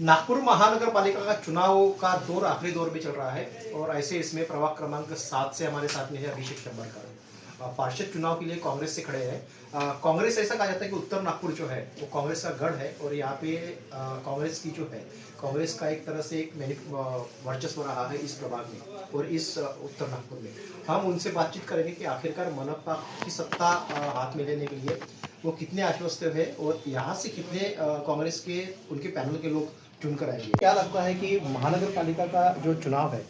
नागपुर महानगर पालिका का चुनाव का दौर आखिरी दौर में चल रहा है और ऐसे इसमें प्रभाग क्रमांक 7 से हमारे साथ में है अभिषेक शंबरकर। पार्षद चुनाव के लिए कांग्रेस से खड़े हैं। कांग्रेस, ऐसा कहा जाता है कि उत्तर नागपुर जो है वो कांग्रेस का गढ़ है और यहाँ पे कांग्रेस की जो है, कांग्रेस का एक तरह से एक वर्चस्व रहा है इस प्रभाग में और इस उत्तर नागपुर में। हम उनसे बातचीत करेंगे कि आखिरकार मनपा की सत्ता हाथ में लेने के लिए वो कितने आश्वस्त है और यहाँ से कितने कांग्रेस के उनके पैनल के लोग चुनकर आएंगे। क्या लगता है कि महानगर पालिका का जो चुनाव है,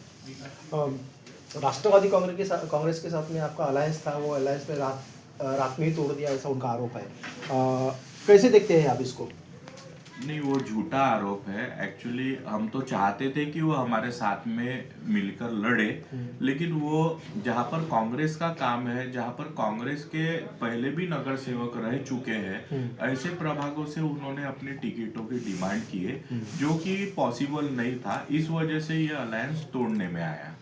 राष्ट्रवादी कांग्रेस के साथ में आपका अलायंस था, वो अलायंस में रात में ही तोड़ दिया, ऐसा उनका आरोप है। कैसे देखते हैं आप इसको? नहीं, वो झूठा आरोप है। एक्चुअली हम तो चाहते थे कि वो हमारे साथ में मिलकर लड़े, लेकिन वो जहाँ पर कांग्रेस का काम है, जहाँ पर कांग्रेस के पहले भी नगर सेवक रह चुके हैं, ऐसे प्रभागों से उन्होंने अपनी टिकटों की डिमांड किए, जो कि पॉसिबल नहीं था। इस वजह से ये अलायंस तोड़ने में आया।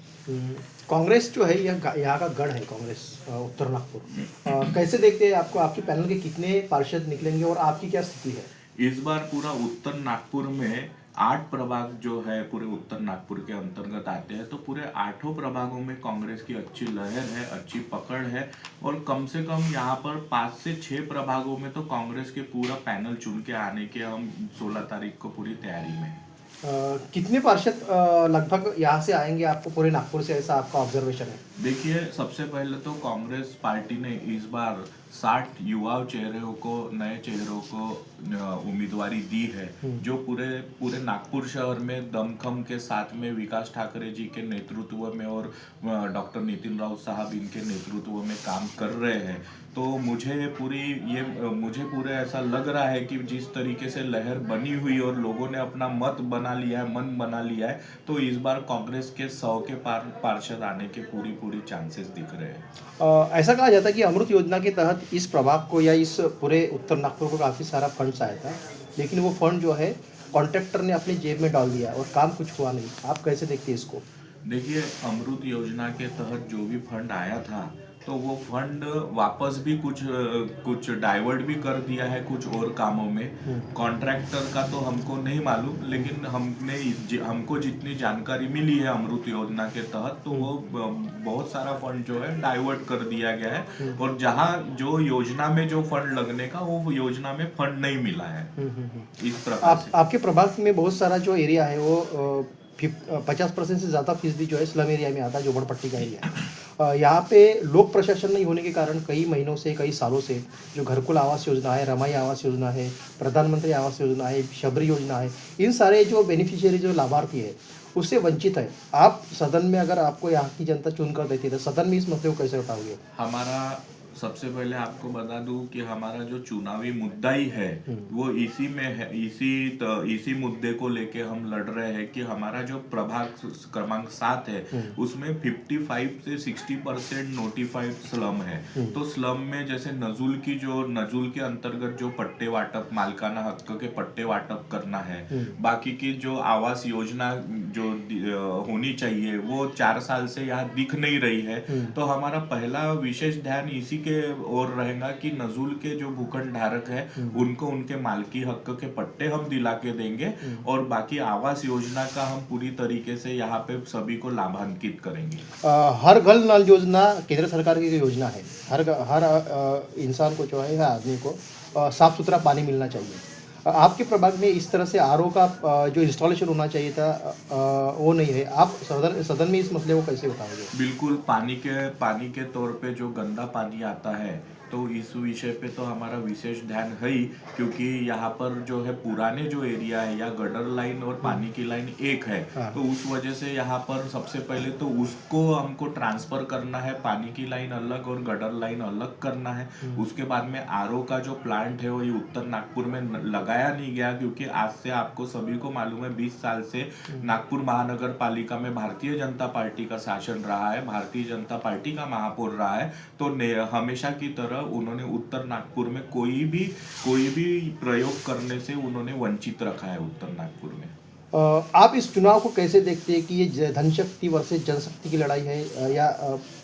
कांग्रेस जो है यहाँ का गढ़ है, कांग्रेस उत्तर नागपुर। कैसे देखते हैं आपको? आपके पैनल के कितने पार्षद निकलेंगे और आपकी क्या स्थिति है? इस बार पूरा उत्तर नागपुर में 8 प्रभाग जो है पूरे उत्तर नागपुर के अंतर्गत आते हैं, तो पूरे 8 प्रभागों में कांग्रेस की अच्छी लहर है, अच्छी पकड़ है और कम से कम यहाँ पर 5 से 6 प्रभागों में तो कांग्रेस के पूरा पैनल चुन के आने के हम 16 तारीख को पूरी तैयारी में हैं। कितने पार्षद लगभग यहाँ से आएंगे आपको पूरे नागपुर से, ऐसा आपका ऑब्जर्वेशन है? देखिए, सबसे पहले तो कांग्रेस पार्टी ने इस बार 60 युवा चेहरों को, नए चेहरों को उम्मीदवारी दी है, जो पूरे नागपुर शहर में दमखम के साथ में विकास ठाकरे जी के नेतृत्व में और डॉक्टर नितिन राउत साहब इनके नेतृत्व में काम कर रहे हैं। तो मुझे पूरे ऐसा लग रहा है कि जिस तरीके से लहर बनी हुई और लोगों ने अपना मत बना लिया है, मन बना लिया है, तो इस बार कांग्रेस के 100 के पार्षद आने के पूरी चांसेस दिख रहे हैं। ऐसा कहा जाता है कि अमृत योजना के तहत इस प्रभाग को या इस पूरे उत्तर नागपुर को काफ़ी सारा फंड्स आया था, लेकिन वो फंड जो है कॉन्ट्रैक्टर ने अपनी जेब में डाल दिया और काम कुछ हुआ नहीं। आप कैसे देखते हैं इसको? देखिए, अमृत योजना के तहत जो भी फंड आया था, तो वो फंड वापस भी कुछ डाइवर्ट भी कर दिया है कुछ और कामों में। कॉन्ट्रैक्टर का तो हमको नहीं मालूम, लेकिन हमको जितनी जानकारी मिली है अमृत योजना के तहत, तो वो बहुत सारा फंड जो है डाइवर्ट कर दिया गया है और जहाँ जो योजना में जो फंड लगने का, वो योजना में फंड नहीं मिला है। इस प्रकार से आपके प्रभाग में बहुत सारा जो एरिया है वो 50% से ज़्यादा फीसदी जो है स्लम एरिया में आता है, झोपड़पट्टी का एरिया है। यहाँ पे लोक प्रशासन नहीं होने के कारण कई महीनों से, कई सालों से जो घरकुल आवास योजना है, रमाई आवास योजना है, प्रधानमंत्री आवास योजना है, शबरी योजना है, इन सारे जो बेनिफिशियरी, जो लाभार्थी है, उससे वंचित है। आप सदन में, अगर आपको यहाँ की जनता चुन कर देती है, तो सदन में इस मसले को कैसे उठाओगे? हमारा सबसे पहले आपको बता दूं कि हमारा जो चुनावी मुद्दा ही है वो इसी में है। इसी मुद्दे को लेके हम लड़ रहे हैं कि हमारा जो प्रभाग क्रमांक 7 है उसमें 55 से 60% नोटिफाइड स्लम है। तो स्लम में जैसे नजुल के अंतर्गत जो पट्टे वाटप, मालिकाना हक के पट्टे वाटप करना है, बाकी की जो आवास योजना जो होनी चाहिए वो 4 साल से यहाँ दिख नहीं रही है। तो हमारा पहला विशेष ध्यान इसी के और रहेगा कि नजुल के जो भूखंड धारक है उनको उनके मालकी हक के पट्टे हम दिला के देंगे और बाकी आवास योजना का हम पूरी तरीके से यहाँ पे सभी को लाभान्वित करेंगे। हर घर नल योजना केंद्र सरकार की योजना है। हर इंसान को जो है, हर आदमी को साफ सुथरा पानी मिलना चाहिए। आपके प्रभाग में इस तरह से आरओ का जो इंस्टॉलेशन होना चाहिए था वो नहीं है। आप सदन में इस मसले को कैसे उठाओगे? बिल्कुल, पानी के तौर पे जो गंदा पानी आता है, तो इस विषय पे तो हमारा विशेष ध्यान है ही, क्योंकि यहाँ पर जो है पुराने जो एरिया है या गटर लाइन और पानी की लाइन एक है। तो उस वजह से यहाँ पर सबसे पहले तो उसको हमको ट्रांसफर करना है, पानी की लाइन अलग और गटर लाइन अलग करना है। उसके बाद में आरओ का जो प्लांट है वो ये उत्तर नागपुर में लगाया नहीं गया, क्योंकि आज से आपको सभी को मालूम है 20 साल से नागपुर महानगर पालिका में भारतीय जनता पार्टी का शासन रहा है, भारतीय जनता पार्टी का महापौर रहा है। तो हमेशा की तरह उन्होंने उत्तर नागपुर में कोई भी प्रयोग करने से उन्होंने वंचित रखा है उत्तर नागपुर में। आप इस चुनाव को कैसे देखते हैं कि ये धनशक्ति वर्सेस जनशक्ति की लड़ाई है, या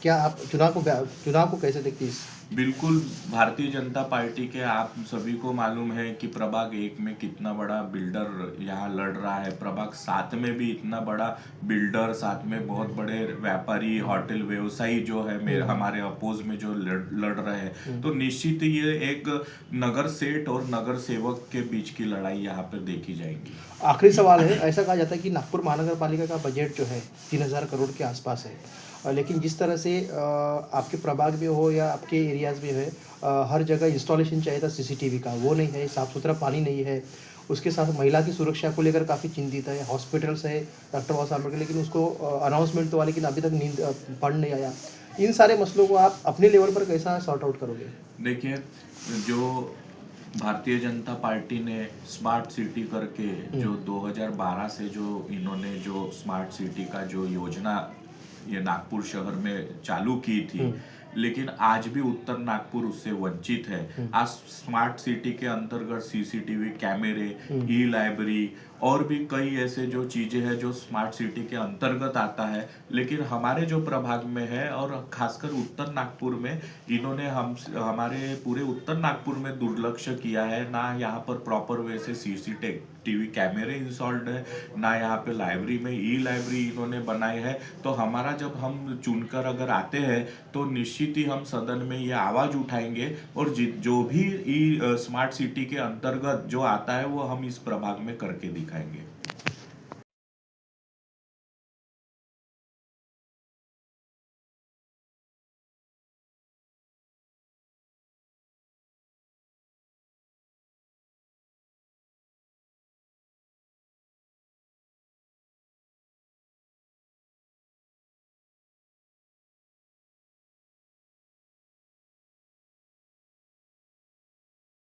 क्या आप चुनाव को कैसे देखते हैं? बिल्कुल। भारतीय जनता पार्टी के आप सभी को मालूम है कि प्रभाग 1 में कितना बड़ा बिल्डर यहाँ लड़ रहा है, प्रभाग 7 में भी इतना बड़ा बिल्डर, साथ में बहुत बड़े व्यापारी, होटल व्यवसायी जो है मेरे हमारे अपोज में जो लड़ रहे हैं। तो निश्चित ही ये एक नगर सेठ और नगर सेवक के बीच की लड़ाई यहाँ पर देखी जाएगी। आखिरी सवाल है, ऐसा कहा जाता है कि नागपुर महानगर पालिका का बजट जो है 3,000 करोड़ के आसपास है, लेकिन जिस तरह से आपके प्रभाग में हो या आपके एरियाज़ में है, हर जगह इंस्टॉलेशन चाहिए था सीसीटीवी का, वो नहीं है, साफ़ सुथरा पानी नहीं है, उसके साथ महिला की सुरक्षा को लेकर काफ़ी चिंतित है, हॉस्पिटल्स है डॉक्टर बाबा साहब अम्बेडकर, लेकिन उसको अनाउंसमेंट तो हुआ लेकिन अभी तक नींद फंड नहीं आया। इन सारे मसलों को आप अपने लेवल पर कैसा सॉर्ट आउट करोगे? देखिए, जो भारतीय जनता पार्टी ने स्मार्ट सिटी करके जो 2012 से जो इन्होंने जो स्मार्ट सिटी का जो योजना ये नागपुर शहर में चालू की थी, लेकिन आज भी उत्तर नागपुर उससे वंचित है। आज स्मार्ट सिटी के अंतर्गत सीसीटीवी कैमरे, ई लाइब्रेरी और भी कई ऐसे जो चीजें हैं जो स्मार्ट सिटी के अंतर्गत आता है, लेकिन हमारे जो प्रभाग में है और खासकर उत्तर नागपुर में इन्होंने हमारे पूरे उत्तर नागपुर में दुर्लक्ष्य किया है। ना यहाँ पर प्रॉपर वे से सीसीटीवी कैमरे इंस्टॉल्ड है, ना यहाँ पे लाइब्रेरी में ई लाइब्रेरी इन्होंने बनाए है। तो हमारा जब हम चुनकर अगर आते हैं तो निश्चित ही हम सदन में ये आवाज उठाएंगे और जो भी स्मार्ट सिटी के अंतर्गत जो आता है वो हम इस प्रभाग में करके दिखाएंगे।